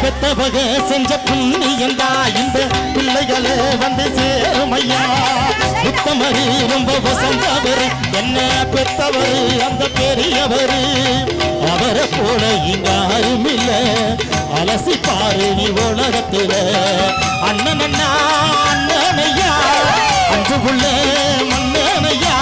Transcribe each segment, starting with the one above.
பெத்தவக செஞ்ச புண்ணியந்தா இந்த பிள்ளைகளே வந்து சேருமையா. உத்தமரு ரொம்ப வசந்தவரு என்ன பெத்தவரு அந்த பெரியவரு அவரை போல இங்க யாருமில்ல. அலசி பாரு நீ உலகத்துல அண்ணன் அண்ணா அண்ணனையா அன்று புள்ள மன்னனையா.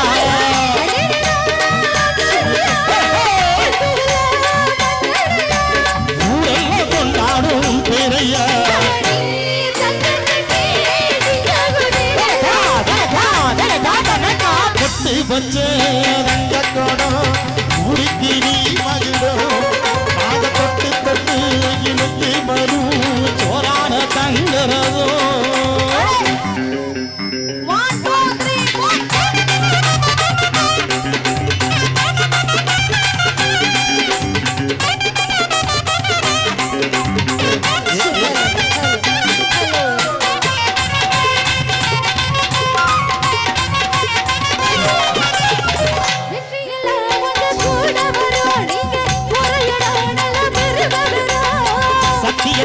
பொட்டு பச்ச ரங்கத்தோடம் உருக்கி நீ மகிழும் பாத தொட்டு தொட்டு இழுத்து வரும் சோரான தங்கரதோ.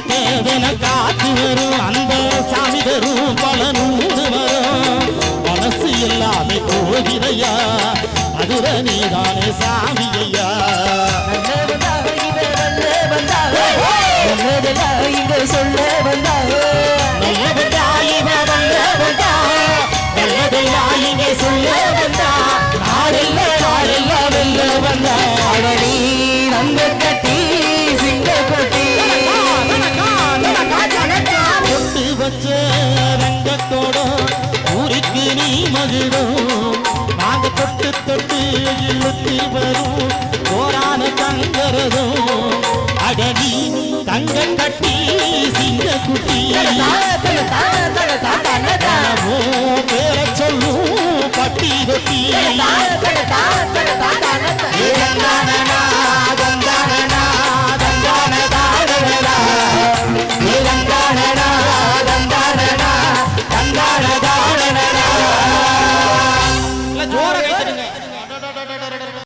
தேவன காத்து வரும் அந்த சாமி தரும் பல நூறு வரும். மனசு எல்லாமே கோவிலையா அதுர நீதானே சாமியா. இங்க சொல்ல வந்தாக நல்லதா இவ வந்தா நல்லதையா இங்கே சொல்ல வந்தா நாளெல்லாம் வெல்ல வந்தா. அடனி நந்த கட்டி சிங்க கொட்டி பொட்டு வச்ச ரங்கத்தோட ஊருக்கு நீ மகிழும் நாங்க தொட்டு தொட்டு இழுத்து வரும் போரான தங்கரதும். அடனி தங்க கட்டி